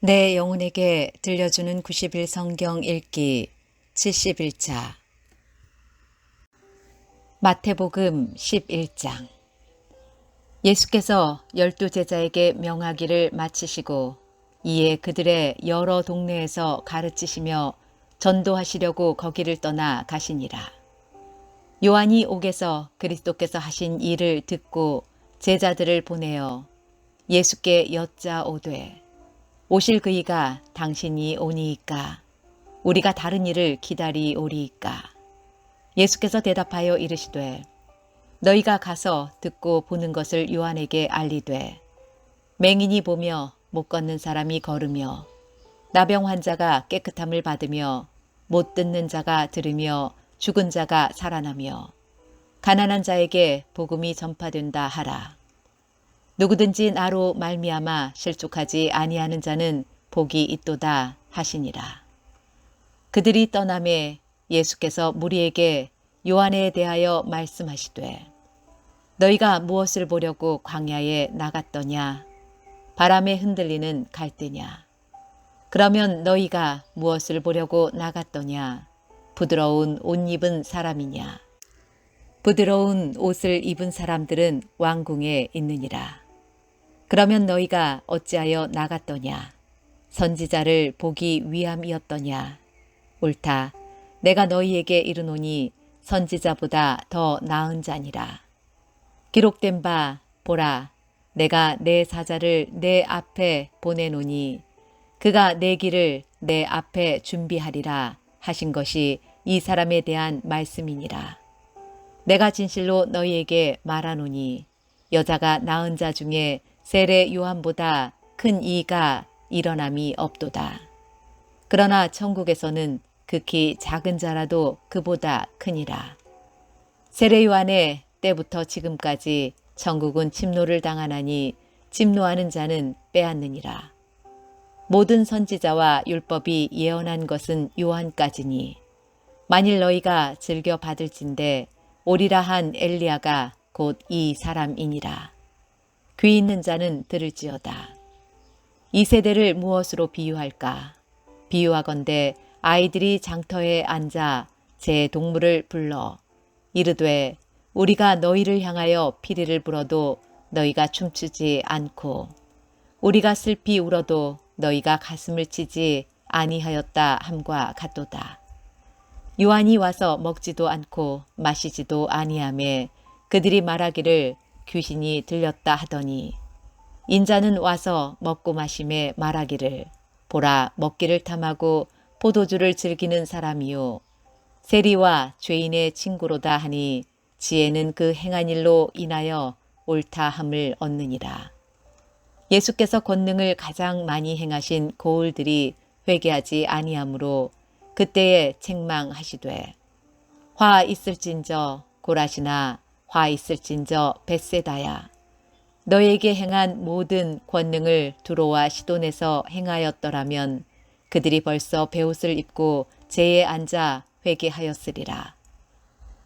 내 영혼에게 들려주는 90일 성경 읽기 71차 마태복음 11장. 예수께서 12제자에게 명하기를 마치시고 이에 그들의 여러 동네에서 가르치시며 전도하시려고 거기를 떠나 가시니라. 요한이 옥에서 그리스도께서 하신 일을 듣고 제자들을 보내어 예수께 여짜오되 오실 그이가 당신이 오니이까 우리가 다른 일을 기다리오리이까. 예수께서 대답하여 이르시되 너희가 가서 듣고 보는 것을 요한에게 알리되 맹인이 보며 못 걷는 사람이 걸으며 나병 환자가 깨끗함을 받으며 못 듣는 자가 들으며 죽은 자가 살아나며 가난한 자에게 복음이 전파된다 하라. 누구든지 나로 말미암아 실족하지 아니하는 자는 복이 있도다 하시니라. 그들이 떠나매 예수께서 무리에게 요한에 대하여 말씀하시되 너희가 무엇을 보려고 광야에 나갔더냐? 바람에 흔들리는 갈대냐? 그러면 너희가 무엇을 보려고 나갔더냐? 부드러운 옷 입은 사람이냐? 부드러운 옷을 입은 사람들은 왕궁에 있느니라. 그러면 너희가 어찌하여 나갔더냐? 선지자를 보기 위함이었더냐? 옳다. 내가 너희에게 이르노니 선지자보다 더 나은 자니라. 기록된 바 보라, 내가 내 사자를 내 앞에 보내노니 그가 내 길을 내 앞에 준비하리라 하신 것이 이 사람에 대한 말씀이니라. 내가 진실로 너희에게 말하노니 여자가 낳은 자 중에 세례 요한보다 큰 이가 일어남이 없도다. 그러나 천국에서는 극히 작은 자라도 그보다 크니라. 세례 요한의 때부터 지금까지 천국은 침노를 당하나니 침노하는 자는 빼앗느니라. 모든 선지자와 율법이 예언한 것은 요한까지니 만일 너희가 즐겨 받을진대 오리라 한 엘리야가 곧 이 사람이니라. 귀 있는 자는 들을지어다. 이 세대를 무엇으로 비유할까? 비유하건대 아이들이 장터에 앉아 제 동물을 불러 이르되 우리가 너희를 향하여 피리를 불어도 너희가 춤추지 않고 우리가 슬피 울어도 너희가 가슴을 치지 아니하였다 함과 같도다. 요한이 와서 먹지도 않고 마시지도 아니하매 그들이 말하기를 귀신이 들렸다 하더니 인자는 와서 먹고 마심에 말하기를 보라 먹기를 탐하고 포도주를 즐기는 사람이요 세리와 죄인의 친구로다 하니 지혜는 그 행한 일로 인하여 옳다함을 얻느니라. 예수께서 권능을 가장 많이 행하신 고을들이 회개하지 아니하므로 그때에 책망하시되 화 있을진저 고라시나 화 있을진저 벳세다야 너에게 행한 모든 권능을 두로와 시돈에서 행하였더라면 그들이 벌써 베옷을 입고 제에 앉아 회개하였으리라.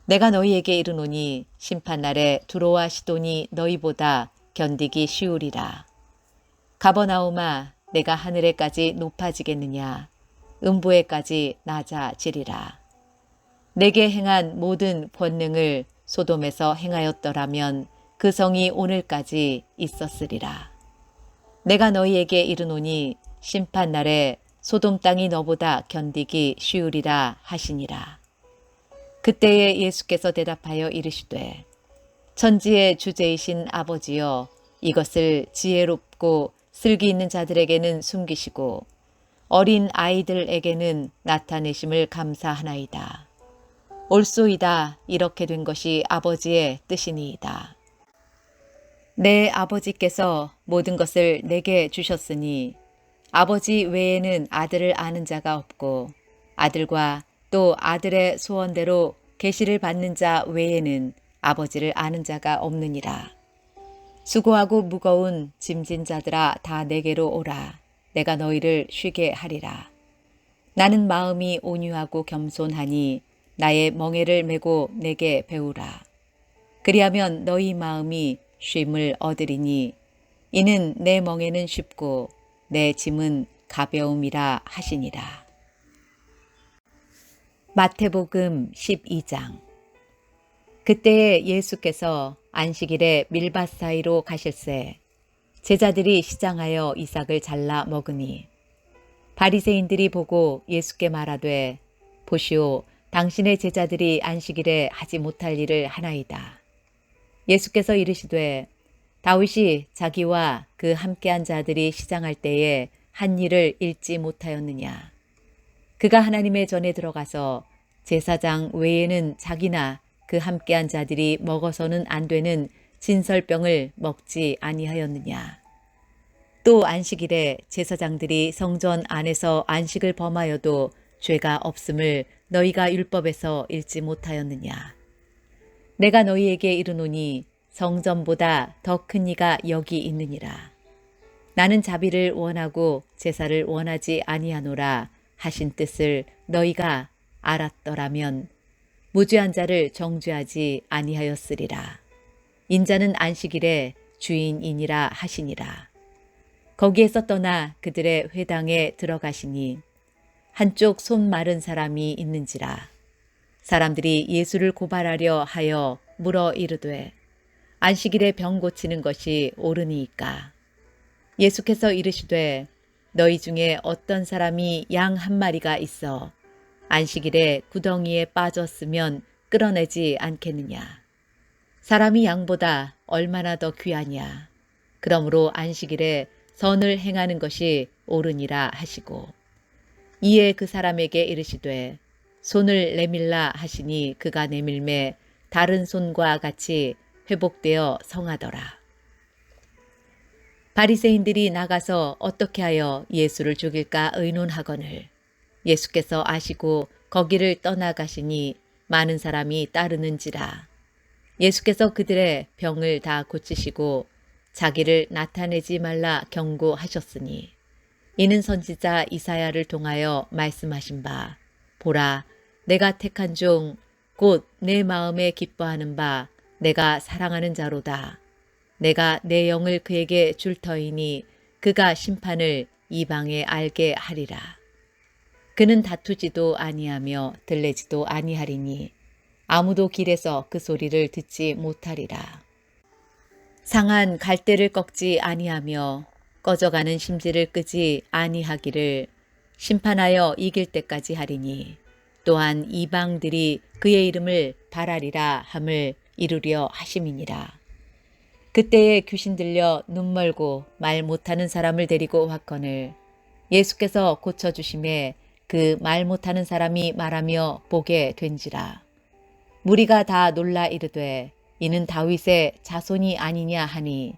내가 너희에게 이르노니 심판날에 두로와 시돈이 너희보다 견디기 쉬우리라. 가버나움아 내가 하늘에까지 높아지겠느냐 음부에까지 낮아지리라. 내게 행한 모든 권능을 소돔에서 행하였더라면 그 성이 오늘까지 있었으리라. 내가 너희에게 이르노니 심판날에 소돔 땅이 너보다 견디기 쉬우리라 하시니라. 그때에 예수께서 대답하여 이르시되 천지의 주제이신 아버지여 이것을 지혜롭고 슬기 있는 자들에게는 숨기시고 어린 아이들에게는 나타내심을 감사하나이다. 옳소이다. 이렇게 된 것이 아버지의 뜻이니이다. 내 아버지께서 모든 것을 내게 주셨으니 아버지 외에는 아들을 아는 자가 없고 아들과 또 아들의 소원대로 계시를 받는 자 외에는 아버지를 아는 자가 없느니라. 수고하고 무거운 짐진 자들아 다 내게로 오라. 내가 너희를 쉬게 하리라. 나는 마음이 온유하고 겸손하니 나의 멍에를 메고 내게 배우라. 그리하면 너희 마음이 쉼을 얻으리니 이는 내 멍에는 쉽고 내 짐은 가벼움이라 하시니라. 마태복음 12장. 그때에 예수께서 안식일에 밀밭 사이로 가실새 제자들이 시장하여 이삭을 잘라 먹으니 바리새인들이 보고 예수께 말하되 보시오, 당신의 제자들이 안식일에 하지 못할 일을 하나이다. 예수께서 이르시되 다윗이 자기와 그 함께한 자들이 시장할 때에 한 일을 잃지 못하였느냐. 그가 하나님의 전에 들어가서 제사장 외에는 자기나 그 함께한 자들이 먹어서는 안 되는 진설병을 먹지 아니하였느냐. 또 안식일에 제사장들이 성전 안에서 안식을 범하여도 죄가 없음을 너희가 율법에서 읽지 못하였느냐. 내가 너희에게 이르노니 성전보다 더 큰 이가 여기 있느니라. 나는 자비를 원하고 제사를 원하지 아니하노라 하신 뜻을 너희가 알았더라면 무죄한 자를 정죄하지 아니하였으리라. 인자는 안식일에 주인이니라 하시니라. 거기에서 떠나 그들의 회당에 들어가시니 한쪽 손 마른 사람이 있는지라. 사람들이 예수를 고발하려 하여 물어 이르되 안식일에 병 고치는 것이 옳으니이까. 예수께서 이르시되 너희 중에 어떤 사람이 양 한 마리가 있어 안식일에 구덩이에 빠졌으면 끌어내지 않겠느냐. 사람이 양보다 얼마나 더 귀하냐. 그러므로 안식일에 선을 행하는 것이 옳으니라 하시고 이에 그 사람에게 이르시되 손을 내밀라 하시니 그가 내밀매 다른 손과 같이 회복되어 성하더라. 바리새인들이 나가서 어떻게 하여 예수를 죽일까 의논하거늘 예수께서 아시고 거기를 떠나가시니 많은 사람이 따르는지라. 예수께서 그들의 병을 다 고치시고 자기를 나타내지 말라 경고하셨으니 이는 선지자 이사야를 통하여 말씀하신 바 보라, 내가 택한 종 곧 내 마음에 기뻐하는 바 내가 사랑하는 자로다. 내가 내 영을 그에게 줄 터이니 그가 심판을 이방에 알게 하리라. 그는 다투지도 아니하며 들레지도 아니하리니 아무도 길에서 그 소리를 듣지 못하리라. 상한 갈대를 꺾지 아니하며 꺼져가는 심지를 끄지 아니하기를 심판하여 이길 때까지 하리니 또한 이방들이 그의 이름을 바라리라 함을 이루려 하심이니라. 그때에 귀신 들려 눈 멀고 말 못하는 사람을 데리고 왔거늘 예수께서 고쳐주심에 그 말 못하는 사람이 말하며 보게 된지라. 무리가 다 놀라 이르되 이는 다윗의 자손이 아니냐 하니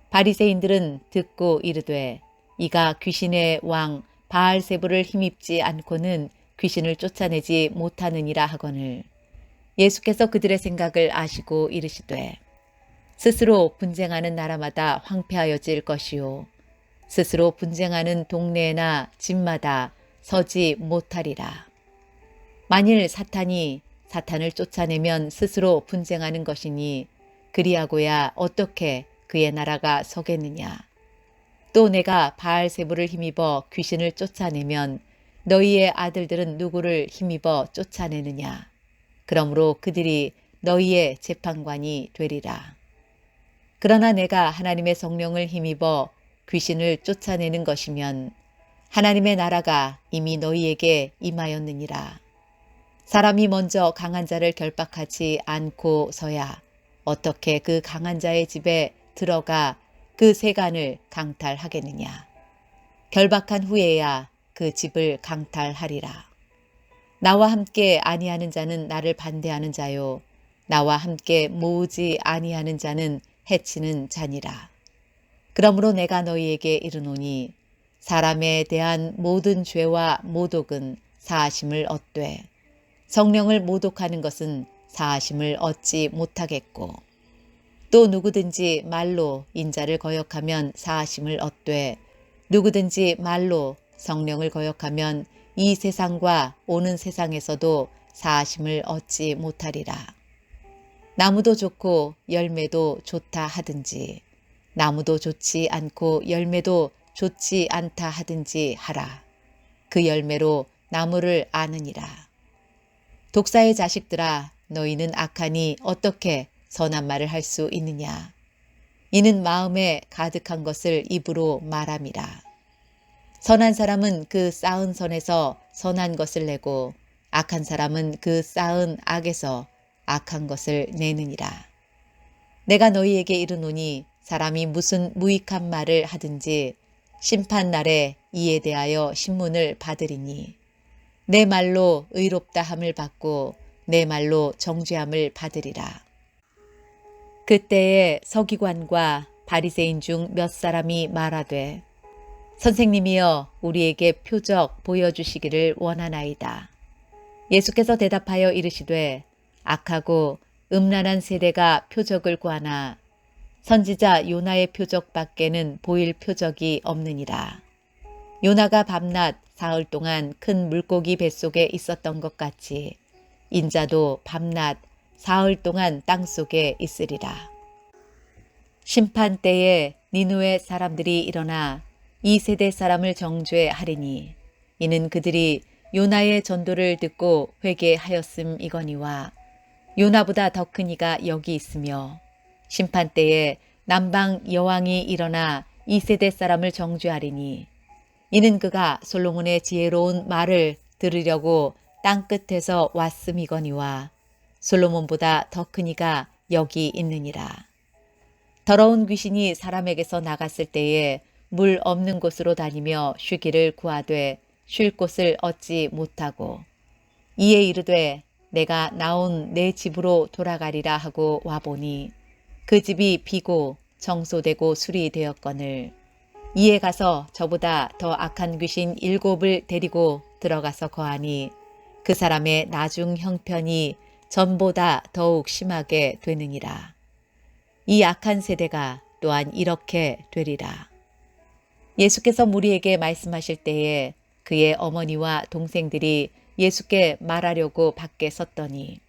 바리새인들은 듣고 이르되 이가 귀신의 왕 바알세불을 힘입지 않고는 귀신을 쫓아내지 못하느니라 하거늘 예수께서 그들의 생각을 아시고 이르시되 스스로 분쟁하는 나라마다 황폐하여질 것이요 스스로 분쟁하는 동네나 집마다 서지 못하리라. 만일 사탄이 사탄을 쫓아내면 스스로 분쟁하는 것이니 그리하고야 어떻게 그의 나라가 서겠느냐. 또 내가 바알세불을 힘입어 귀신을 쫓아내면 너희의 아들들은 누구를 힘입어 쫓아내느냐. 그러므로 그들이 너희의 재판관이 되리라. 그러나 내가 하나님의 성령을 힘입어 귀신을 쫓아내는 것이면 하나님의 나라가 이미 너희에게 임하였느니라. 사람이 먼저 강한 자를 결박하지 않고서야 어떻게 그 강한 자의 집에 들어가 그 세간을 강탈하겠느냐. 결박한 후에야 그 집을 강탈하리라. 나와 함께 아니하는 자는 나를 반대하는 자요 나와 함께 모으지 아니하는 자는 해치는 자니라. 그러므로 내가 너희에게 이르노니 사람에 대한 모든 죄와 모독은 사하심을 얻되 성령을 모독하는 것은 사하심을 얻지 못하겠고 또 누구든지 말로 인자를 거역하면 사하심을 얻되 누구든지 말로 성령을 거역하면 이 세상과 오는 세상에서도 사하심을 얻지 못하리라. 나무도 좋고 열매도 좋다 하든지 나무도 좋지 않고 열매도 좋지 않다 하든지 하라. 그 열매로 나무를 아느니라. 독사의 자식들아, 너희는 악하니 어떻게 선한 말을 할 수 있느냐. 이는 마음에 가득한 것을 입으로 말함이라. 선한 사람은 그 쌓은 선에서 선한 것을 내고 악한 사람은 그 쌓은 악에서 악한 것을 내느니라. 내가 너희에게 이르노니 사람이 무슨 무익한 말을 하든지 심판날에 이에 대하여 신문을 받으리니 내 말로 의롭다 함을 받고 내 말로 정죄함을 받으리라. 그때에 서기관과 바리새인 중 몇 사람이 말하되 선생님이여 우리에게 표적 보여주시기를 원하나이다. 예수께서 대답하여 이르시되 악하고 음란한 세대가 표적을 구하나 선지자 요나의 표적밖에는 보일 표적이 없느니라. 요나가 밤낮 사흘 동안 큰 물고기 뱃속에 있었던 것 같이 인자도 밤낮 사흘 동안 땅속에 있으리라. 심판 때에 니느웨 사람들이 일어나 이 세대 사람을 정죄하리니 이는 그들이 요나의 전도를 듣고 회개하였음이거니와 요나보다 더 큰 이가 여기 있으며 심판 때에 남방 여왕이 일어나 이 세대 사람을 정죄하리니 이는 그가 솔로몬의 지혜로운 말을 들으려고 땅 끝에서 왔음이거니와 솔로몬보다 더 큰 이가 여기 있느니라. 더러운 귀신이 사람에게서 나갔을 때에 물 없는 곳으로 다니며 쉬기를 구하되 쉴 곳을 얻지 못하고 이에 이르되 내가 나온 내 집으로 돌아가리라 하고 와보니 그 집이 비고 청소되고 수리되었거늘 이에 가서 저보다 더 악한 귀신 7을 데리고 들어가서 거하니 그 사람의 나중 형편이 전보다 더욱 심하게 되느니라. 이 악한 세대가 또한 이렇게 되리라. 예수께서 무리에게 말씀하실 때에 그의 어머니와 동생들이 예수께 말하려고 밖에 섰더니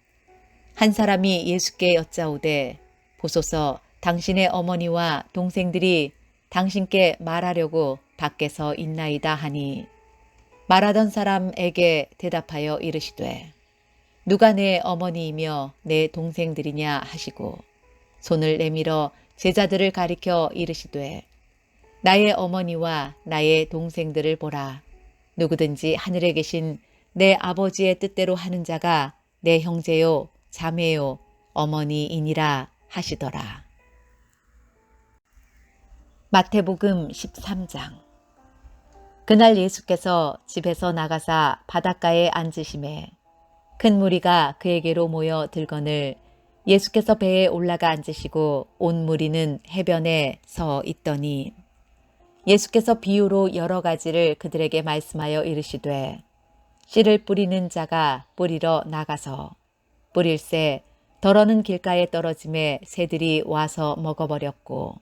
한 사람이 예수께 여짜오되 보소서 당신의 어머니와 동생들이 당신께 말하려고 밖에서 있나이다 하니 말하던 사람에게 대답하여 이르시되 누가 내 어머니이며 내 동생들이냐 하시고 손을 내밀어 제자들을 가리켜 이르시되 나의 어머니와 나의 동생들을 보라. 누구든지 하늘에 계신 내 아버지의 뜻대로 하는 자가 내 형제요 자매요 어머니이니라 하시더라. 마태복음 13장. 그날 예수께서 집에서 나가사 바닷가에 앉으심에 큰 무리가 그에게로 모여 들거늘 예수께서 배에 올라가 앉으시고 온 무리는 해변에 서 있더니 예수께서 비유로 여러 가지를 그들에게 말씀하여 이르시되 씨를 뿌리는 자가 뿌리러 나가서 뿌릴새 덜어는 길가에 떨어짐에 새들이 와서 먹어버렸고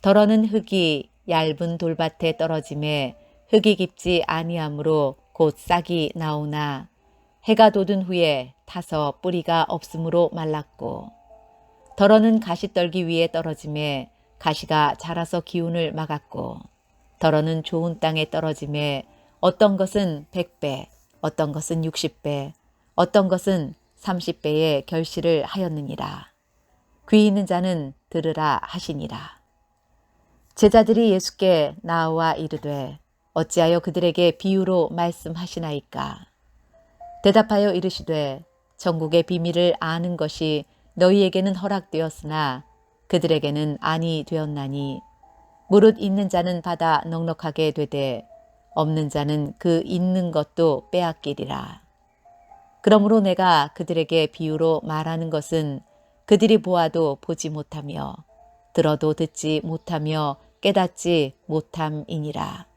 덜어는 흙이 얇은 돌밭에 떨어짐에 흙이 깊지 아니하므로 곧 싹이 나오나 해가 돋은 후에 타서 뿌리가 없으므로 말랐고 덜어는 가시떨기 위에 떨어짐에 가시가 자라서 기운을 막았고 덜어는 좋은 땅에 떨어짐에 어떤 것은 100배, 어떤 것은 60배, 어떤 것은 30배의 결실을 하였느니라. 귀 있는 자는 들으라 하시니라. 제자들이 예수께 나와 이르되 어찌하여 그들에게 비유로 말씀하시나이까. 대답하여 이르시되 천국의 비밀을 아는 것이 너희에게는 허락되었으나 그들에게는 아니 되었나니 무릇 있는 자는 받아 넉넉하게 되되 없는 자는 그 있는 것도 빼앗기리라. 그러므로 내가 그들에게 비유로 말하는 것은 그들이 보아도 보지 못하며 들어도 듣지 못하며 깨닫지 못함이니라.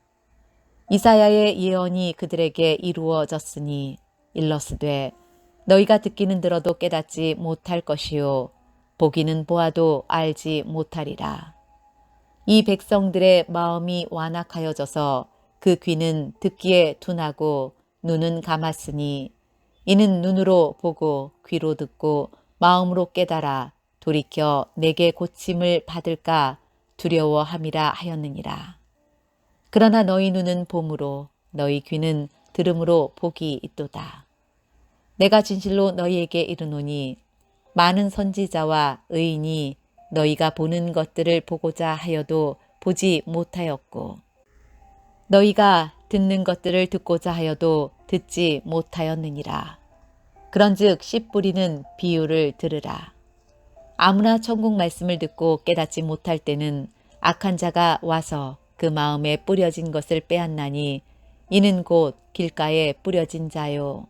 이사야의 예언이 그들에게 이루어졌으니 일러스되 너희가 듣기는 들어도 깨닫지 못할 것이요 보기는 보아도 알지 못하리라. 이 백성들의 마음이 완악하여져서 그 귀는 듣기에 둔하고 눈은 감았으니 이는 눈으로 보고 귀로 듣고 마음으로 깨달아 돌이켜 내게 고침을 받을까 두려워함이라 하였느니라. 그러나 너희 눈은 봄으로 너희 귀는 들음으로 복이 있도다. 내가 진실로 너희에게 이르노니 많은 선지자와 의인이 너희가 보는 것들을 보고자 하여도 보지 못하였고 너희가 듣는 것들을 듣고자 하여도 듣지 못하였느니라. 그런즉 씨 뿌리는 비유를 들으라. 아무나 천국 말씀을 듣고 깨닫지 못할 때는 악한 자가 와서 그 마음에 뿌려진 것을 빼앗나니 이는 곧 길가에 뿌려진 자요.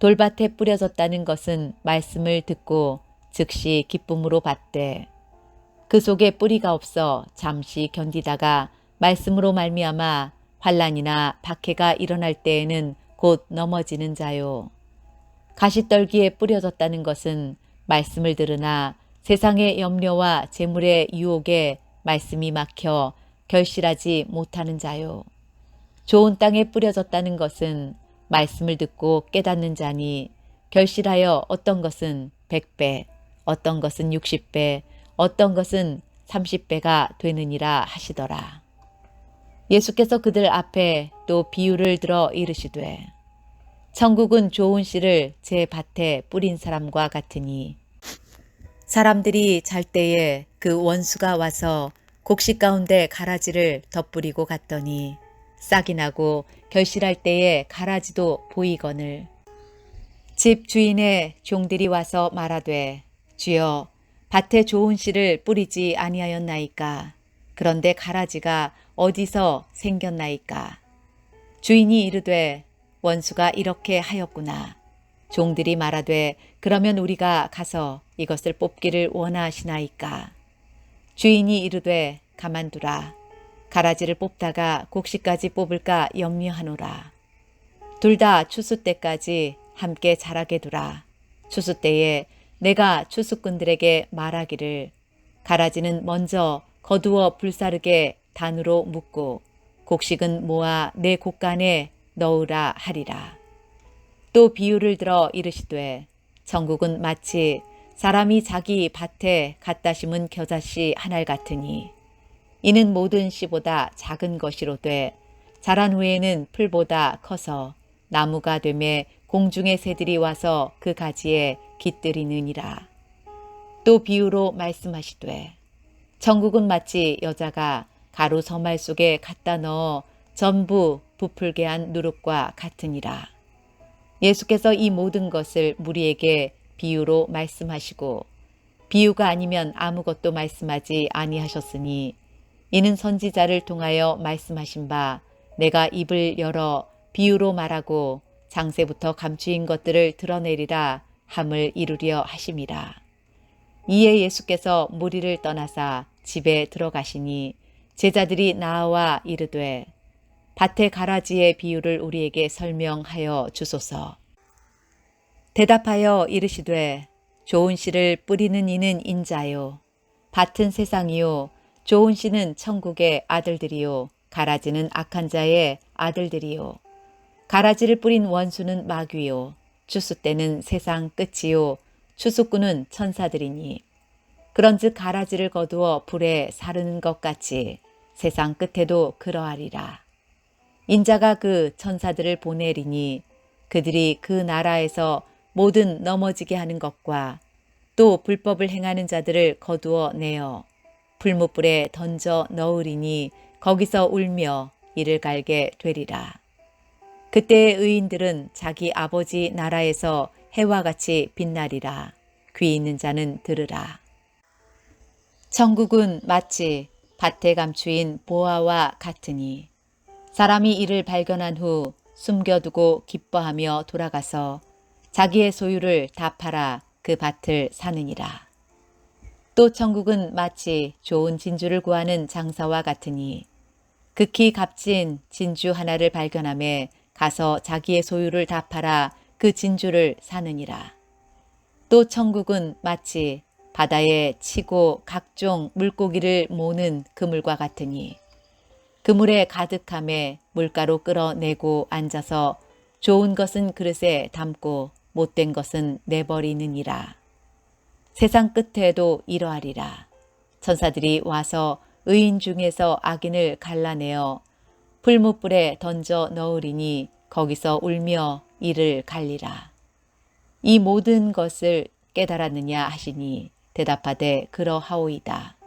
돌밭에 뿌려졌다는 것은 말씀을 듣고 즉시 기쁨으로 받되 그 속에 뿌리가 없어 잠시 견디다가 말씀으로 말미암아 환난이나 박해가 일어날 때에는 곧 넘어지는 자요. 가시떨기에 뿌려졌다는 것은 말씀을 들으나 세상의 염려와 재물의 유혹에 말씀이 막혀 결실하지 못하는 자요. 좋은 땅에 뿌려졌다는 것은 말씀을 듣고 깨닫는 자니 결실하여 어떤 것은 100배, 어떤 것은 60배, 어떤 것은 30배가 되느니라 하시더라. 예수께서 그들 앞에 또 비유를 들어 이르시되 천국은 좋은 씨를 제 밭에 뿌린 사람과 같으니 사람들이 잘 때에 그 원수가 와서 곡식 가운데 가라지를 덧뿌리고 갔더니 싹이 나고 결실할 때에 가라지도 보이거늘 집 주인의 종들이 와서 말하되 주여 밭에 좋은 씨를 뿌리지 아니하였나이까. 그런데 가라지가 어디서 생겼나이까. 주인이 이르되 원수가 이렇게 하였구나. 종들이 말하되 그러면 우리가 가서 이것을 뽑기를 원하시나이까. 주인이 이르되 가만두라. 가라지를 뽑다가 곡식까지 뽑을까 염려하노라. 둘 다 추수 때까지 함께 자라게 두라. 추수 때에 내가 추수꾼들에게 말하기를 가라지는 먼저 거두어 불사르게 단으로 묶고 곡식은 모아 내 곡간에 넣으라 하리라. 또 비유를 들어 이르시되 천국은 마치 사람이 자기 밭에 갖다 심은 겨자씨 한 알 같으니 이는 모든 씨보다 작은 것이로되 자란 후에는 풀보다 커서 나무가 되매 공중의 새들이 와서 그 가지에 깃들이느니라. 또 비유로 말씀하시되 천국은 마치 여자가 가루 서말 속에 갖다 넣어 전부 부풀게 한 누룩과 같으니라. 예수께서 이 모든 것을 무리에게 비유로 말씀하시고 비유가 아니면 아무것도 말씀하지 아니하셨으니 이는 선지자를 통하여 말씀하신 바 내가 입을 열어 비유로 말하고 장세부터 감추인 것들을 드러내리라 함을 이루려 하심이라. 이에 예수께서 무리를 떠나사 집에 들어가시니 제자들이 나와 이르되 밭의 가라지의 비유를 우리에게 설명하여 주소서. 대답하여 이르시되 좋은 씨를 뿌리는 이는 인자요 밭은 세상이요 좋은 씨는 천국의 아들들이요 가라지는 악한 자의 아들들이요 가라지를 뿌린 원수는 마귀요 추수 때는 세상 끝이요 추수꾼은 천사들이니 그런즉 가라지를 거두어 불에 사르는 것 같이 세상 끝에도 그러하리라. 인자가 그 천사들을 보내리니 그들이 그 나라에서 모든 넘어지게 하는 것과 또 불법을 행하는 자들을 거두어 내어 풀무불에 던져 넣으리니 거기서 울며 이를 갈게 되리라. 그때의 의인들은 자기 아버지 나라에서 해와 같이 빛나리라. 귀 있는 자는 들으라. 천국은 마치 밭에 감추인 보화와 같으니 사람이 이를 발견한 후 숨겨두고 기뻐하며 돌아가서 자기의 소유를 다 팔아 그 밭을 사느니라. 또 천국은 마치 좋은 진주를 구하는 장사와 같으니 극히 값진 진주 하나를 발견하며 가서 자기의 소유를 다 팔아 그 진주를 사느니라. 또 천국은 마치 바다에 치고 각종 물고기를 모는 그물과 같으니 그물에 가득함에 물가로 끌어내고 앉아서 좋은 것은 그릇에 담고 못된 것은 내버리느니라. 세상 끝에도 이러하리라. 천사들이 와서 의인 중에서 악인을 갈라내어 풀무불에 던져 넣으리니 거기서 울며 이를 갈리라. 이 모든 것을 깨달았느냐 하시니 대답하되 그러하오이다.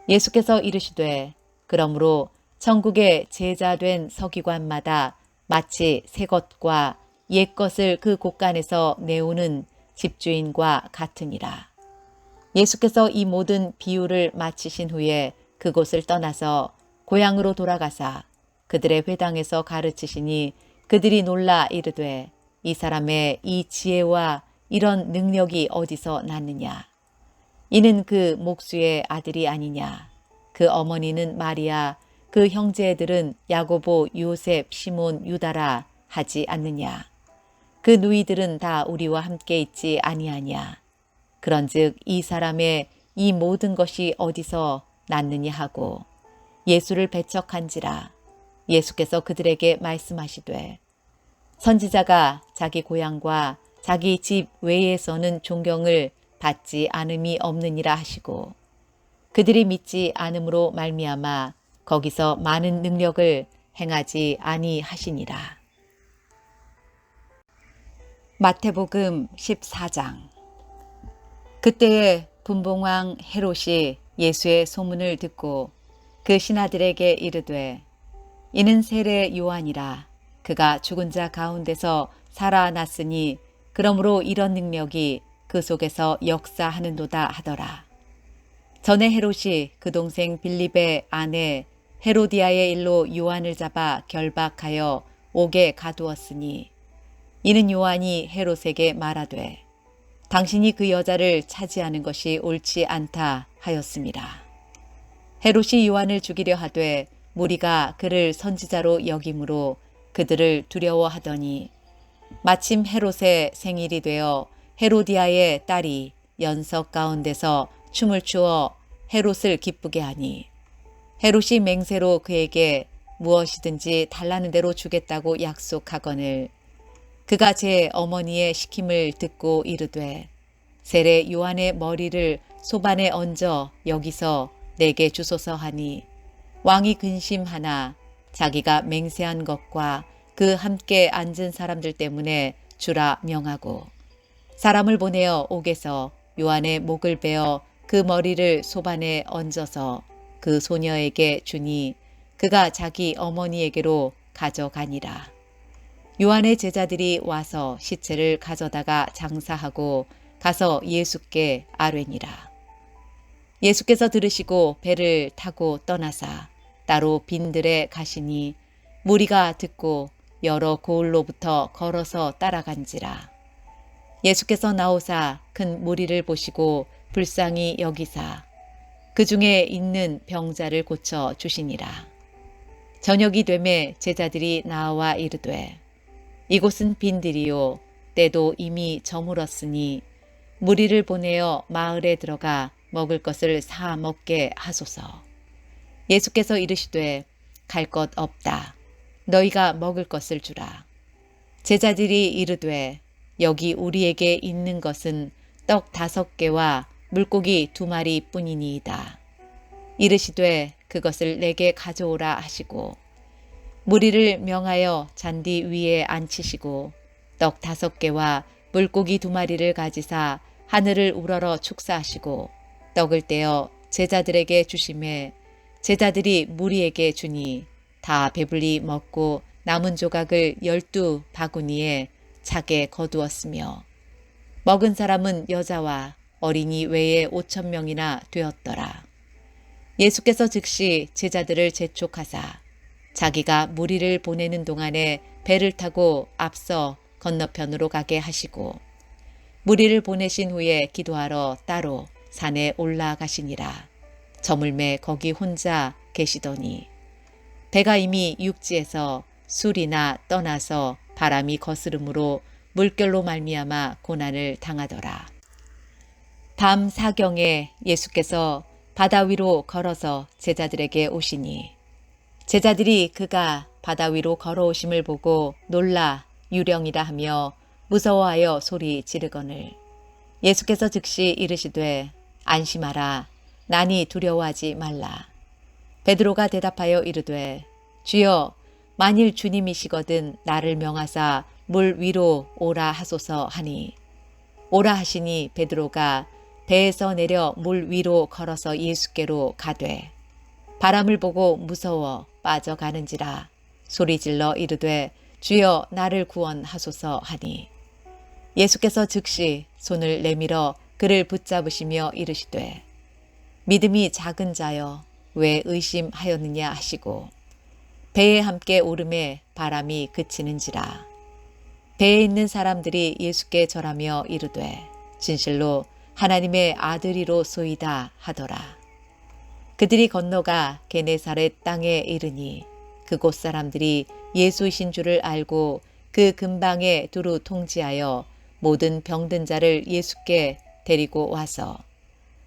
예수께서 이르시되 그러므로 천국의 제자된 서기관마다 마치 새 것과 옛 것을 그 곳간에서 내오는 집주인과 같으니라. 예수께서 이 모든 비유를 마치신 후에 그곳을 떠나서 고향으로 돌아가사 그들의 회당에서 가르치시니 그들이 놀라 이르되 이 사람의 이 지혜와 이런 능력이 어디서 났느냐. 이는 그 목수의 아들이 아니냐. 그 어머니는 마리아, 그 형제들은 야고보, 요셉, 시몬, 유다라 하지 않느냐. 그 누이들은 다 우리와 함께 있지 아니하냐. 그런즉 이 사람의 이 모든 것이 어디서 났느냐 하고 예수를 배척한지라. 예수께서 그들에게 말씀하시되 선지자가 자기 고향과 자기 집 외에서는 존경을 받지 않음이 없느니라 하시고 그들이 믿지 않음으로 말미암아 거기서 많은 능력을 행하지 아니하시니라. 마태복음 14장. 그때에 분봉왕 헤롯이 예수의 소문을 듣고 그 신하들에게 이르되 이는 세례 요한이라. 그가 죽은 자 가운데서 살아났으니 그러므로 이런 능력이 그 속에서 역사하는도다 하더라. 전에 헤롯이 그 동생 빌립의 아내 헤로디아의 일로 요한을 잡아 결박하여 옥에 가두었으니 이는 요한이 헤롯에게 말하되 당신이 그 여자를 차지하는 것이 옳지 않다 하였습니다. 헤롯이 요한을 죽이려 하되 무리가 그를 선지자로 여김으로 그들을 두려워하더니 마침 헤롯의 생일이 되어 헤로디아의 딸이 연석 가운데서 춤을 추어 헤롯을 기쁘게 하니 헤롯이 맹세로 그에게 무엇이든지 달라는 대로 주겠다고 약속하거늘 그가 제 어머니의 시킴을 듣고 이르되 세례 요한의 머리를 소반에 얹어 여기서 내게 주소서 하니 왕이 근심하나 자기가 맹세한 것과 그 함께 앉은 사람들 때문에 주라 명하고 사람을 보내어 옥에서 요한의 목을 베어 그 머리를 소반에 얹어서 그 소녀에게 주니 그가 자기 어머니에게로 가져가니라. 요한의 제자들이 와서 시체를 가져다가 장사하고 가서 예수께 아뢰니라. 예수께서 들으시고 배를 타고 떠나사 따로 빈들에 가시니 무리가 듣고 여러 고을로부터 걸어서 따라간지라. 예수께서 나오사 큰 무리를 보시고 불쌍히 여기사 그 중에 있는 병자를 고쳐 주시니라. 저녁이 되매 제자들이 나와 이르되 이곳은 빈들이요 때도 이미 저물었으니 무리를 보내어 마을에 들어가 먹을 것을 사 먹게 하소서. 예수께서 이르시되 갈 것 없다. 너희가 먹을 것을 주라. 제자들이 이르되 여기 우리에게 있는 것은 떡 5개와 물고기 2마리 뿐이니이다. 이르시되 그것을 내게 가져오라 하시고 무리를 명하여 잔디 위에 앉히시고 떡 5개와 물고기 2마리를 가지사 하늘을 우러러 축사하시고 떡을 떼어 제자들에게 주시매 제자들이 무리에게 주니 다 배불리 먹고 남은 조각을 12바구니에 차게 거두었으며 먹은 사람은 여자와 어린이 외에 5,000명이나 되었더라. 예수께서 즉시 제자들을 재촉하사 자기가 무리를 보내는 동안에 배를 타고 앞서 건너편으로 가게 하시고 무리를 보내신 후에 기도하러 따로 산에 올라가시니라. 저물매 거기 혼자 계시더니 배가 이미 육지에서 술이나 떠나서 바람이 거스름으로 물결로 말미암아 고난을 당하더라. 밤 사경에 예수께서 바다 위로 걸어서 제자들에게 오시니 제자들이 그가 바다 위로 걸어오심을 보고 놀라 유령이라 하며 무서워하여 소리 지르거늘 예수께서 즉시 이르시되 안심하라. 나니 두려워하지 말라. 베드로가 대답하여 이르되 주여 만일 주님이시거든 나를 명하사 물 위로 오라 하소서 하니 오라 하시니 베드로가 배에서 내려 물 위로 걸어서 예수께로 가되 바람을 보고 무서워 빠져가는지라 소리질러 이르되 주여 나를 구원하소서 하니 예수께서 즉시 손을 내밀어 그를 붙잡으시며 이르시되 믿음이 작은 자여 왜 의심하였느냐 하시고 배에 함께 오름에 바람이 그치는지라 배에 있는 사람들이 예수께 절하며 이르되 진실로 하나님의 아들이로소이다 하더라. 그들이 건너가 게네사렛 땅에 이르니 그곳 사람들이 예수이신 줄을 알고 그 근방에 두루 통지하여 모든 병든 자를 예수께 데리고 와서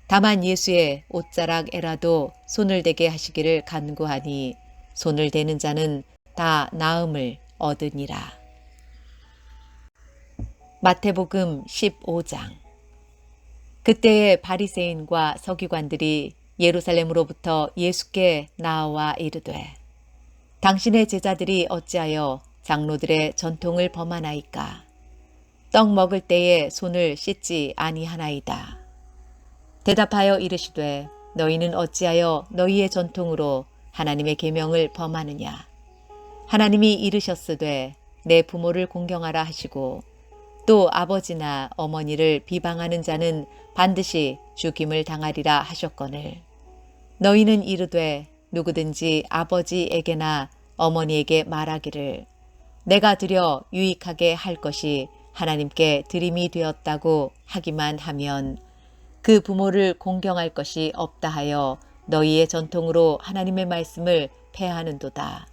다만 예수의 옷자락에라도 손을 대게 하시기를 간구하니 손을 대는 자는 다 나음을 얻으니라. 마태복음 15장. 그때에 바리새인과 서기관들이 예루살렘으로부터 예수께 나와 이르되 당신의 제자들이 어찌하여 장로들의 전통을 범하나이까? 떡 먹을 때에 손을 씻지 아니하나이다. 대답하여 이르시되 너희는 어찌하여 너희의 전통으로 하나님의 계명을 범하느냐? 하나님이 이르셨으되 내 부모를 공경하라 하시고 또 아버지나 어머니를 비방하는 자는 반드시 죽임을 당하리라 하셨거늘 너희는 이르되 누구든지 아버지에게나 어머니에게 말하기를 내가 드려 유익하게 할 것이 하나님께 드림이 되었다고 하기만 하면 그 부모를 공경할 것이 없다 하여 너희의 전통으로 하나님의 말씀을 폐하는도다.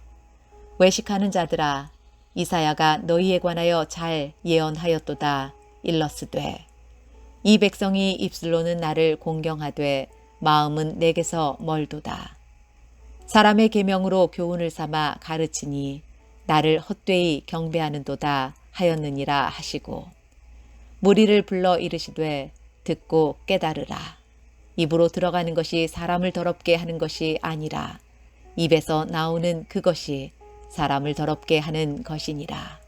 외식하는 자들아 이사야가 너희에 관하여 잘 예언하였도다. 일러스되 이 백성이 입술로는 나를 공경하되 마음은 내게서 멀도다. 사람의 계명으로 교훈을 삼아 가르치니 나를 헛되이 경배하는도다 하였느니라 하시고 무리를 불러 이르시되 듣고 깨달으라. 입으로 들어가는 것이 사람을 더럽게 하는 것이 아니라 입에서 나오는 그것이 사람을 더럽게 하는 것이니라.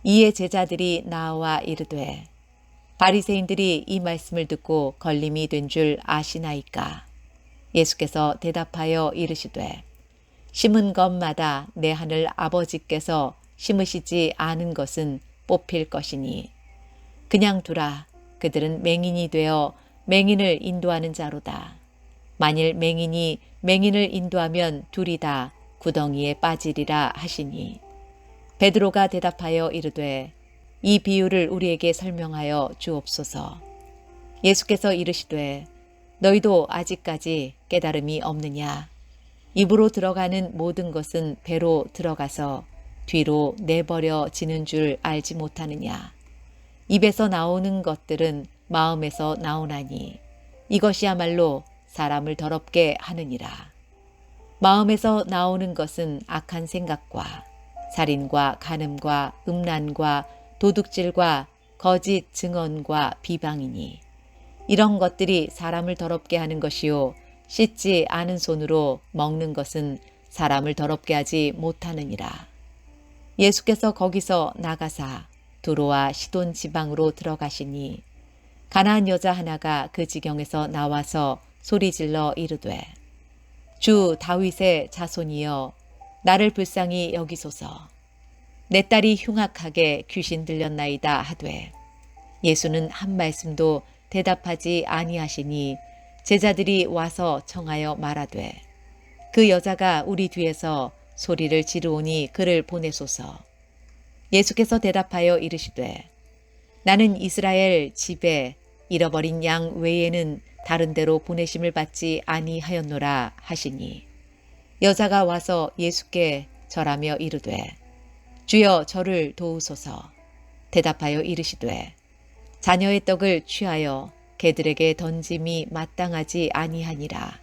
이에 제자들이 나와 이르되 바리새인들이 이 말씀을 듣고 걸림이 된 줄 아시나이까? 예수께서 대답하여 이르시되 심은 것마다 내 하늘 아버지께서 심으시지 않은 것은 뽑힐 것이니 그냥 두라. 그들은 맹인이 되어 맹인을 인도하는 자로다. 만일 맹인이 맹인을 인도하면 둘이 다 구덩이에 빠지리라 하시니 베드로가 대답하여 이르되 이 비유를 우리에게 설명하여 주옵소서. 예수께서 이르시되 너희도 아직까지 깨달음이 없느냐? 입으로 들어가는 모든 것은 배로 들어가서 뒤로 내버려지는 줄 알지 못하느냐? 입에서 나오는 것들은 마음에서 나오나니 이것이야말로 사람을 더럽게 하느니라. 마음에서 나오는 것은 악한 생각과 살인과 간음과 음란과 도둑질과 거짓 증언과 비방이니 이런 것들이 사람을 더럽게 하는 것이요 씻지 않은 손으로 먹는 것은 사람을 더럽게 하지 못하느니라. 예수께서 거기서 나가사 두로와 시돈 지방으로 들어가시니 가나안 여자 하나가 그 지경에서 나와서 소리질러 이르되 주 다윗의 자손이여 나를 불쌍히 여기소서. 내 딸이 흉악하게 귀신 들렸나이다 하되 예수는 한 말씀도 대답하지 아니하시니 제자들이 와서 청하여 말하되 그 여자가 우리 뒤에서 소리를 지르오니 그를 보내소서. 예수께서 대답하여 이르시되 나는 이스라엘 집에 잃어버린 양 외에는 다른 데로 보내심을 받지 아니하였노라 하시니 여자가 와서 예수께 절하며 이르되 주여 저를 도우소서. 대답하여 이르시되 자녀의 떡을 취하여 개들에게 던짐이 마땅하지 아니하니라.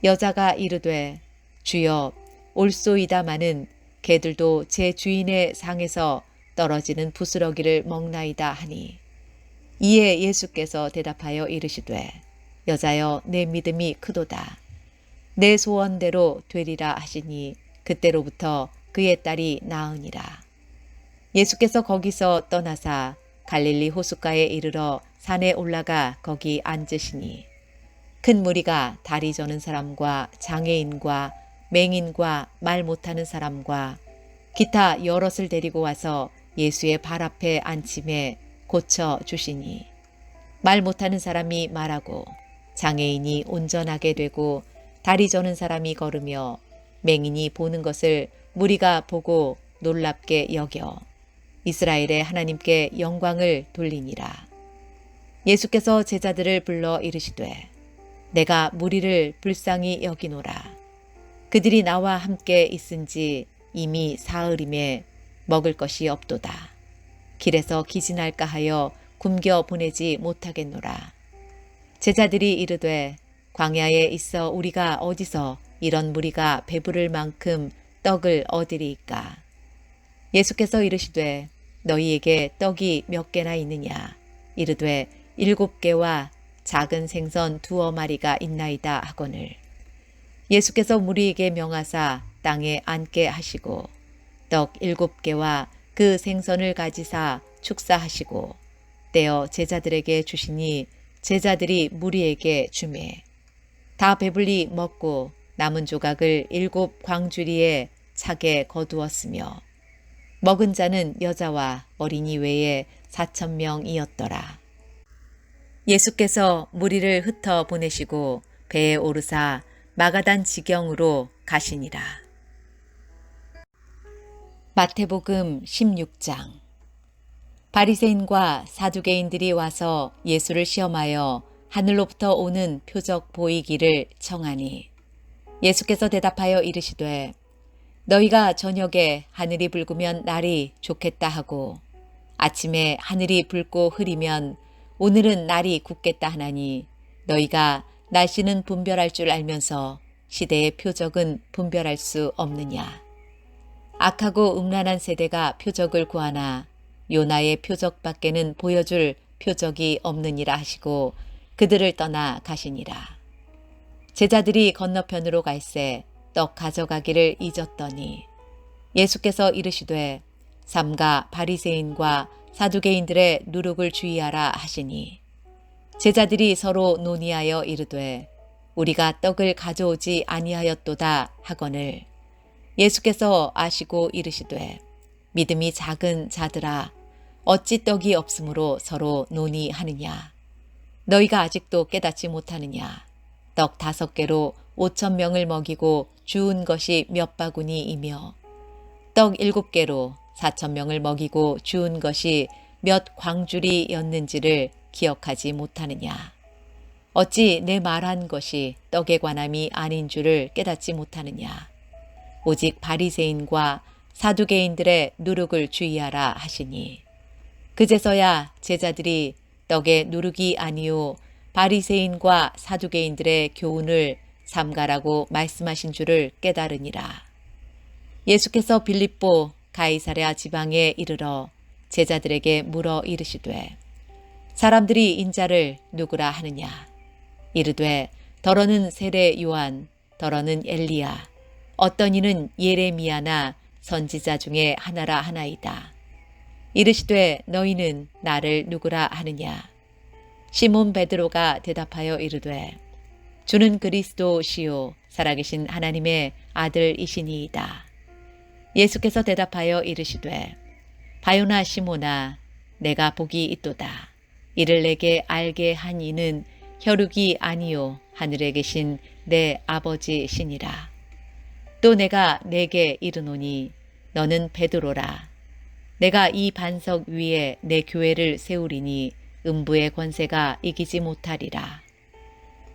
여자가 이르되 주여 올소이다마는 개들도 제 주인의 상에서 떨어지는 부스러기를 먹나이다 하니 이에 예수께서 대답하여 이르시되 여자여 내 믿음이 크도다. 내 소원대로 되리라 하시니 그때로부터 그의 딸이 나으니라. 예수께서 거기서 떠나사 갈릴리 호숫가에 이르러 산에 올라가 거기 앉으시니 큰 무리가 다리 저는 사람과 장애인과 맹인과 말 못하는 사람과 기타 여럿을 데리고 와서 예수의 발 앞에 앉힘에 고쳐 주시니 말 못하는 사람이 말하고 장애인이 온전하게 되고 다리 저는 사람이 걸으며 맹인이 보는 것을 무리가 보고 놀랍게 여겨 이스라엘의 하나님께 영광을 돌리니라. 예수께서 제자들을 불러 이르시되 내가 무리를 불쌍히 여기노라. 그들이 나와 함께 있은지 이미 사흘임에 먹을 것이 없도다. 길에서 기진할까 하여 굶겨 보내지 못하겠노라. 제자들이 이르되 광야에 있어 우리가 어디서 이런 무리가 배부를 만큼 떡을 얻으리이까. 예수께서 이르시되 너희에게 떡이 몇 개나 있느냐. 이르되 7개와 작은 생선 2어마리가 있나이다 하거늘. 예수께서 무리에게 명하사 땅에 앉게 하시고 떡 7개와 그 생선을 가지사 축사하시고 떼어 제자들에게 주시니 제자들이 무리에게 주매 다 배불리 먹고 남은 조각을 7 광주리에 차게 거두었으며 먹은 자는 여자와 어린이 외에 4,000명이었더라. 예수께서 무리를 흩어 보내시고 배에 오르사 마가단 지경으로 가시니라. 마태복음 16장. 바리새인과 사두개인들이 와서 예수를 시험하여 하늘로부터 오는 표적 보이기를 청하니 예수께서 대답하여 이르시되 너희가 저녁에 하늘이 붉으면 날이 좋겠다 하고 아침에 하늘이 붉고 흐리면 오늘은 날이 굳겠다 하나니 너희가 날씨는 분별할 줄 알면서 시대의 표적은 분별할 수 없느냐. 악하고 음란한 세대가 표적을 구하나 요나의 표적밖에는 보여줄 표적이 없느니라 하시고 그들을 떠나 가시니라. 제자들이 건너편으로 갈새 떡 가져가기를 잊었더니 예수께서 이르시되 삼가 바리새인과 사두개인들의 누룩을 주의하라 하시니 제자들이 서로 논의하여 이르되 우리가 떡을 가져오지 아니하였도다 하거늘 예수께서 아시고 이르시되 믿음이 작은 자들아 어찌 떡이 없으므로 서로 논의하느냐. 너희가 아직도 깨닫지 못하느냐. 떡 5개로 5,000명을 먹이고 주운 것이 몇 바구니이며 떡 7개로 4,000명을 먹이고 주운 것이 몇 광주리였는지를 기억하지 못하느냐. 어찌 내 말한 것이 떡에 관함이 아닌 줄을 깨닫지 못하느냐. 오직 바리새인과 사두개인들의 누룩을 주의하라 하시니 그제서야 제자들이 떡의 누룩이 아니요 바리새인과 사두개인들의 교훈을 삼가라고 말씀하신 줄을 깨달으니라. 예수께서 빌립보 가이사랴 지방에 이르러 제자들에게 물어 이르시되 사람들이 인자를 누구라 하느냐. 이르되 더러는 세례 요한, 더러는 엘리야, 어떤 이는 예레미야나 선지자 중에 하나라 하나이다. 이르시되 너희는 나를 누구라 하느냐. 시몬 베드로가 대답하여 이르되 주는 그리스도시요 살아계신 하나님의 아들이시니이다. 예수께서 대답하여 이르시되 바요나 시몬아 내가 복이 있도다. 이를 내게 알게 한 이는 혈육이 아니요 하늘에 계신 내 아버지시니라. 또 내가 내게 이르노니 너는 베드로라. 내가 이 반석 위에 내 교회를 세우리니 음부의 권세가 이기지 못하리라.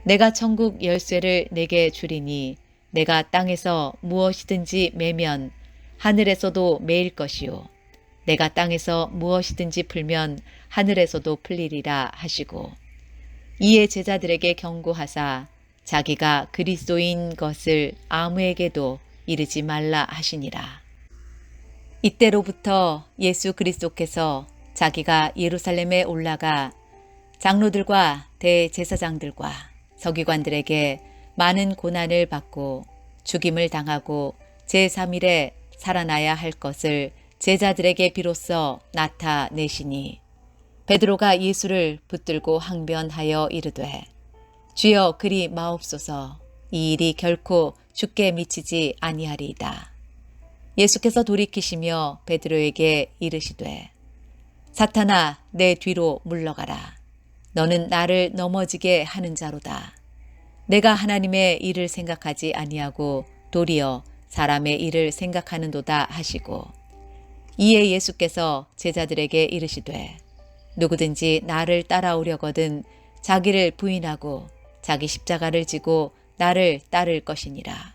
내가 천국 열쇠를 내게 주리니 내가 땅에서 무엇이든지 매면 하늘에서도 매일 것이요 내가 땅에서 무엇이든지 풀면 하늘에서도 풀리리라 하시고 이에 제자들에게 경고하사 자기가 그리스도인 것을 아무에게도 이르지 말라 하시니라. 이때로부터 예수 그리스도께서 자기가 예루살렘에 올라가 장로들과 대제사장들과 서기관들에게 많은 고난을 받고 죽임을 당하고 제3일에 살아나야 할 것을 제자들에게 비로소 나타내시니 베드로가 예수를 붙들고 항변하여 이르되 주여 그리 마옵소서 이 일이 결코 주께 미치지 아니하리이다. 예수께서 돌이키시며 베드로에게 이르시되 사탄아 내 뒤로 물러가라. 너는 나를 넘어지게 하는 자로다. 내가 하나님의 일을 생각하지 아니하고 도리어 사람의 일을 생각하는도다 하시고 이에 예수께서 제자들에게 이르시되 누구든지 나를 따라오려거든 자기를 부인하고 자기 십자가를 지고 나를 따를 것이니라.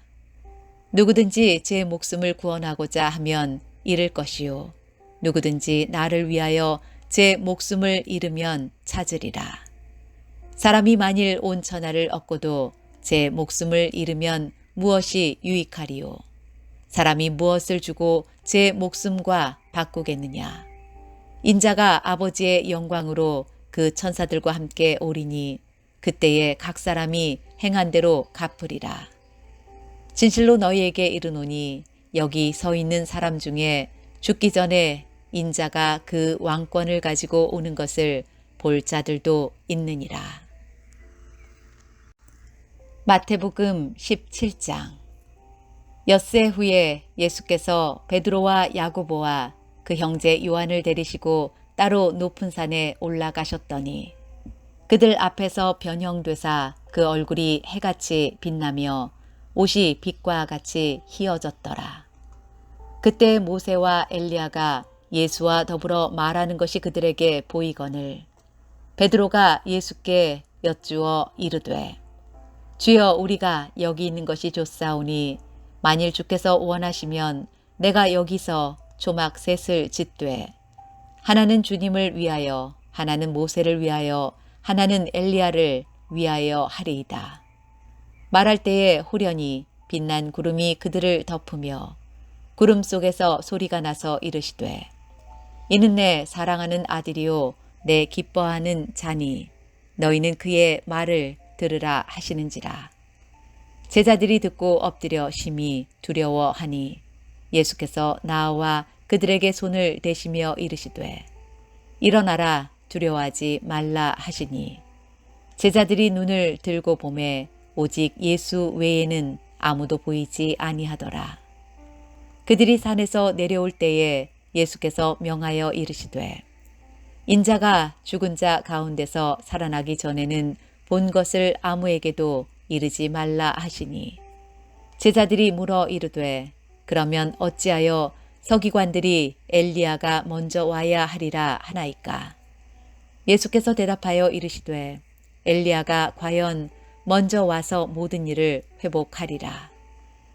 누구든지 제 목숨을 구원하고자 하면 잃을 것이요 누구든지 나를 위하여 제 목숨을 잃으면 찾으리라. 사람이 만일 온 천하를 얻고도 제 목숨을 잃으면 무엇이 유익하리요? 사람이 무엇을 주고 제 목숨과 바꾸겠느냐? 인자가 아버지의 영광으로 그 천사들과 함께 오리니 그때에 각 사람이 행한 대로 갚으리라. 진실로 너희에게 이르노니 여기 서 있는 사람 중에 죽기 전에 인자가 그 왕권을 가지고 오는 것을 볼 자들도 있느니라. 마태복음 17장. 엿새 후에 예수께서 베드로와 야고보와 그 형제 요한을 데리시고 따로 높은 산에 올라가셨더니 그들 앞에서 변형되사 그 얼굴이 해같이 빛나며 옷이 빛과 같이 희어졌더라. 그때 모세와 엘리야가 예수와 더불어 말하는 것이 그들에게 보이거늘 베드로가 예수께 여쭈어 이르되 주여 우리가 여기 있는 것이 좋사오니 만일 주께서 원하시면 내가 여기서 조막 셋을 짓되 하나는 주님을 위하여 하나는 모세를 위하여 하나는 엘리야를 위하여 하리이다. 말할 때에 후련히 빛난 구름이 그들을 덮으며 구름 속에서 소리가 나서 이르시되 이는 내 사랑하는 아들이요 내 기뻐하는 자니 너희는 그의 말을 들으라 하시는지라. 제자들이 듣고 엎드려 심히 두려워하니 예수께서 나와 그들에게 손을 대시며 이르시되 일어나라 두려워하지 말라 하시니 제자들이 눈을 들고 보매 오직 예수 외에는 아무도 보이지 아니하더라. 그들이 산에서 내려올 때에 예수께서 명하여 이르시되 인자가 죽은 자 가운데서 살아나기 전에는 본 것을 아무에게도 이르지 말라 하시니 제자들이 물어 이르되 그러면 어찌하여 서기관들이 엘리야가 먼저 와야 하리라 하나이까? 예수께서 대답하여 이르시되 엘리야가 과연 먼저 와서 모든 일을 회복하리라.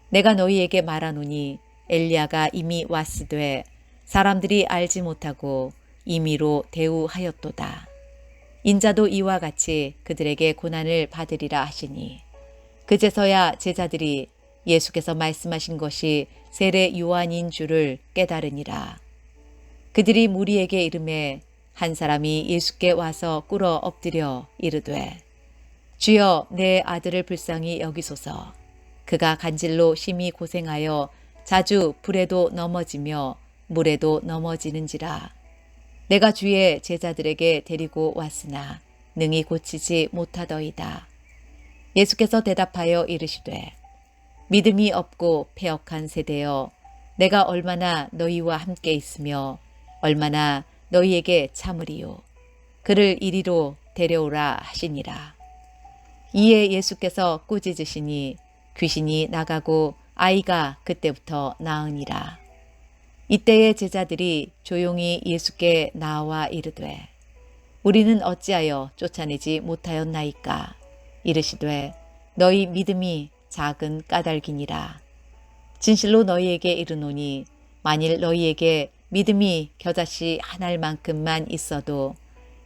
내가 너희에게 말하노니 엘리야가 이미 왔으되 사람들이 알지 못하고 임의로 대우하였도다. 인자도 이와 같이 그들에게 고난을 받으리라 하시니 그제서야 제자들이 예수께서 말씀하신 것이 세례 요한인 줄을 깨달으니라. 그들이 무리에게 이르매 한 사람이 예수께 와서 꿇어 엎드려 이르되 주여 내 아들을 불쌍히 여기소서. 그가 간질로 심히 고생하여 자주 불에도 넘어지며 물에도 넘어지는지라. 내가 주의 제자들에게 데리고 왔으나 능히 고치지 못하더이다. 예수께서 대답하여 이르시되 믿음이 없고 패역한 세대여 내가 얼마나 너희와 함께 있으며 얼마나 너희에게 참으리요. 그를 이리로 데려오라 하시니라. 이에 예수께서 꾸짖으시니 귀신이 나가고 아이가 그때부터 나으니라. 이때에 제자들이 조용히 예수께 나와 이르되 우리는 어찌하여 쫓아내지 못하였나이까? 이르시되 너희 믿음이 작은 까닭이니라. 진실로 너희에게 이르노니 만일 너희에게 믿음이 겨자씨 한 알만큼만 있어도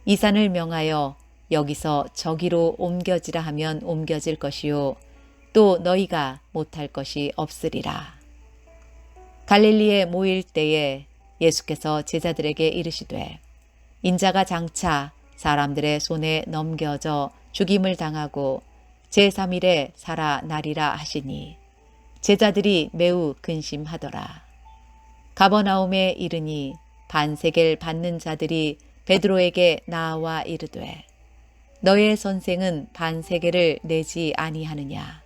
이 산을 명하여 여기서 저기로 옮겨지라 하면 옮겨질 것이요 또 너희가 못할 것이 없으리라. 갈릴리에 모일 때에 예수께서 제자들에게 이르시되 인자가 장차 사람들의 손에 넘겨져 죽임을 당하고 제3일에 살아나리라 하시니 제자들이 매우 근심하더라. 가버나움에 이르니 반세겔 받는 자들이 베드로에게 나와 이르되 너의 선생은 반세겔을 내지 아니하느냐.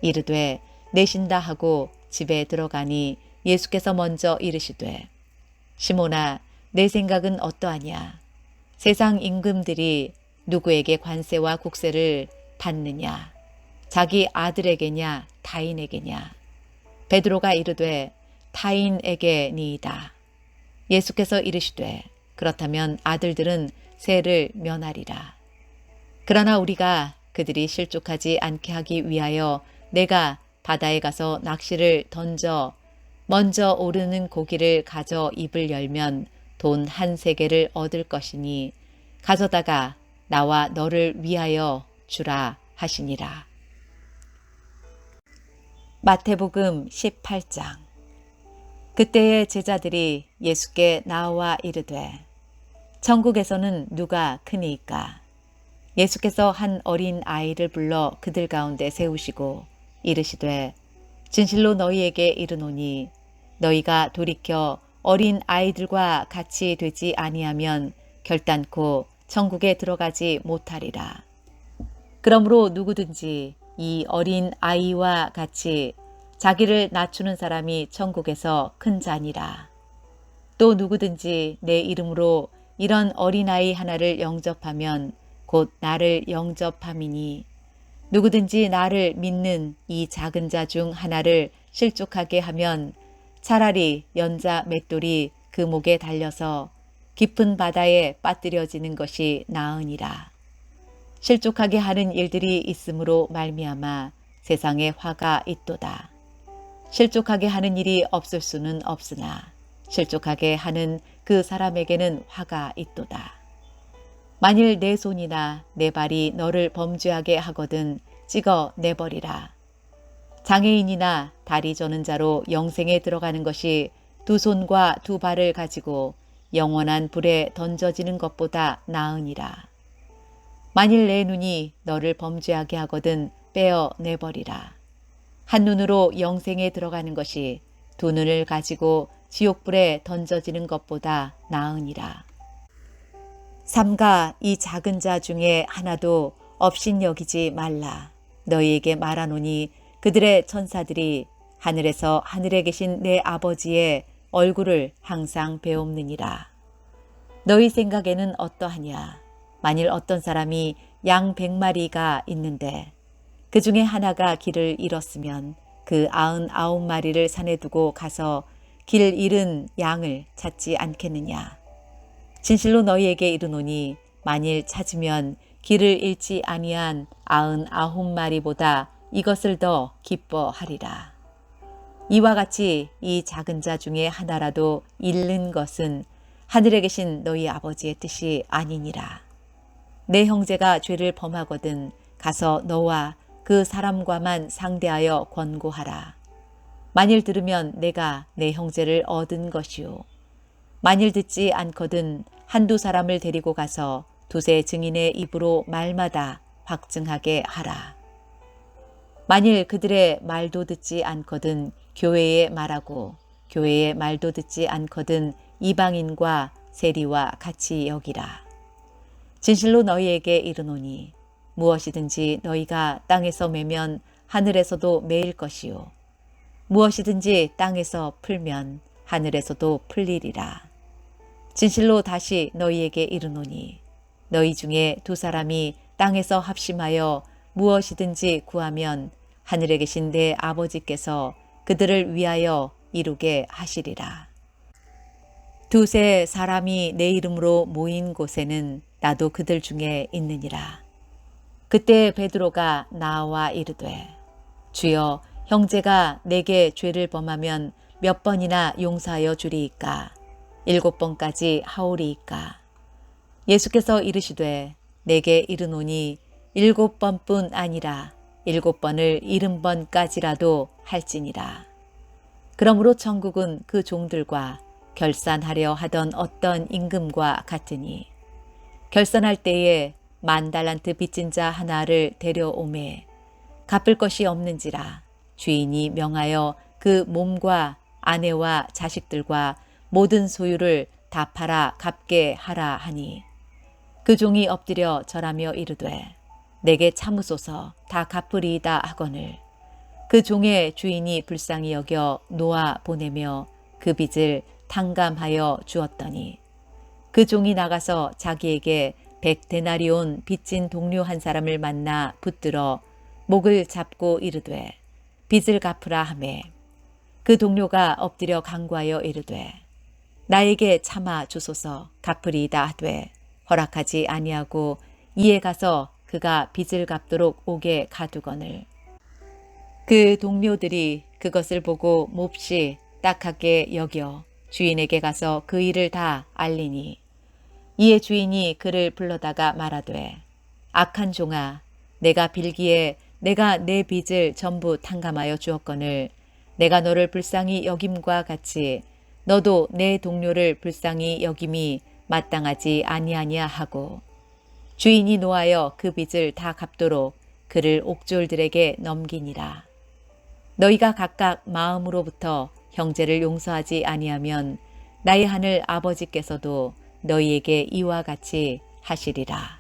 이르되 내신다 하고 집에 들어가니 예수께서 먼저 이르시되 시몬아 내 생각은 어떠하냐. 세상 임금들이 누구에게 관세와 국세를 받느냐. 자기 아들에게냐 타인에게냐. 베드로가 이르되 타인에게니이다. 예수께서 이르시되 그렇다면 아들들은 세를 면하리라. 그러나 우리가 그들이 실족하지 않게 하기 위하여 내가 바다에 가서 낚시를 던져 먼저 오르는 고기를 가져 입을 열면 돈 1세겔을 얻을 것이니 가져다가 나와 너를 위하여 주라 하시니라. 마태복음 18장. 그때의 제자들이 예수께 나와 이르되 천국에서는 누가 크니이까. 예수께서 한 어린 아이를 불러 그들 가운데 세우시고 이르시되 진실로 너희에게 이르노니 너희가 돌이켜 어린 아이들과 같이 되지 아니하면 결단코 천국에 들어가지 못하리라. 그러므로 누구든지 이 어린 아이와 같이 자기를 낮추는 사람이 천국에서 큰 자니라. 또 누구든지 내 이름으로 이런 어린아이 하나를 영접하면 곧 나를 영접함이니 누구든지 나를 믿는 이 작은 자 중 하나를 실족하게 하면 차라리 연자 맷돌이 그 목에 달려서 깊은 바다에 빠뜨려지는 것이 나으니라. 실족하게 하는 일들이 있으므로 말미암아 세상에 화가 있도다. 실족하게 하는 일이 없을 수는 없으나 실족하게 하는 그 사람에게는 화가 있도다. 만일 내 손이나 내 발이 너를 범죄하게 하거든 찍어 내버리라. 장애인이나 다리 저는 자로 영생에 들어가는 것이 두 손과 두 발을 가지고 영원한 불에 던져지는 것보다 나으니라. 만일 내 눈이 너를 범죄하게 하거든 빼어 내버리라. 한 눈으로 영생에 들어가는 것이 두 눈을 가지고 지옥불에 던져지는 것보다 나으니라. 삼가 이 작은 자 중에 하나도 업신여기지 말라. 너희에게 말하노니 그들의 천사들이 하늘에서 하늘에 계신 내 아버지의 얼굴을 항상 배옵느니라. 너희 생각에는 어떠하냐? 만일 어떤 사람이 양 100마리가 있는데 그 중에 하나가 길을 잃었으면 그 99마리를 산에 두고 가서 길 잃은 양을 찾지 않겠느냐? 진실로 너희에게 이르노니 만일 찾으면 길을 잃지 아니한 99마리보다 이것을 더 기뻐하리라. 이와 같이 이 작은 자 중에 하나라도 잃는 것은 하늘에 계신 너희 아버지의 뜻이 아니니라. 내 형제가 죄를 범하거든 가서 너와 그 사람과만 상대하여 권고하라. 만일 들으면 내가 내 형제를 얻은 것이요. 만일 듣지 않거든 한두 사람을 데리고 가서 두세 증인의 입으로 말마다 확증하게 하라. 만일 그들의 말도 듣지 않거든 교회에 말하고 교회의 말도 듣지 않거든 이방인과 세리와 같이 여기라. 진실로 너희에게 이르노니 무엇이든지 너희가 땅에서 매면 하늘에서도 매일 것이요 무엇이든지 땅에서 풀면 하늘에서도 풀리리라. 진실로 다시 너희에게 이르노니 너희 중에 두 사람이 땅에서 합심하여 무엇이든지 구하면 하늘에 계신 내 아버지께서 그들을 위하여 이루게 하시리라. 두세 사람이 내 이름으로 모인 곳에는 나도 그들 중에 있느니라. 그때 베드로가 나와 이르되 주여 형제가 내게 죄를 범하면 몇 번이나 용서하여 주리이까? 7번까지 하오리이까? 예수께서 이르시되 내게 이르노니 7번뿐 아니라 7번을 70번까지라도 할지니라. 그러므로 천국은 그 종들과 결산하려 하던 어떤 임금과 같으니 결산할 때에 10,000달란트 빚진 자 하나를 데려오매 갚을 것이 없는지라 주인이 명하여 그 몸과 아내와 자식들과 모든 소유를 다 팔아 갚게 하라 하니 그 종이 엎드려 절하며 이르되 내게 참으소서 다 갚으리이다 하거늘 그 종의 주인이 불쌍히 여겨 놓아 보내며 그 빚을 탕감하여 주었더니 그 종이 나가서 자기에게 100데나리온 빚진 동료 한 사람을 만나 붙들어 목을 잡고 이르되 빚을 갚으라 하매 그 동료가 엎드려 간구하여 이르되 나에게 참아 주소서 갚으리이다 하되 허락하지 아니하고 이에 가서 그가 빚을 갚도록 오게 가두거늘 그 동료들이 그것을 보고 몹시 딱하게 여겨 주인에게 가서 그 일을 다 알리니 이에 주인이 그를 불러다가 말하되 악한 종아 내가 빌기에 내가 내 빚을 전부 탕감하여 주었거늘 내가 너를 불쌍히 여김과 같이 너도 내 동료를 불쌍히 여김이 마땅하지 아니하냐 하고 주인이 노하여 그 빚을 다 갚도록 그를 옥졸들에게 넘기니라. 너희가 각각 마음으로부터 형제를 용서하지 아니하면 나의 하늘 아버지께서도 너희에게 이와 같이 하시리라.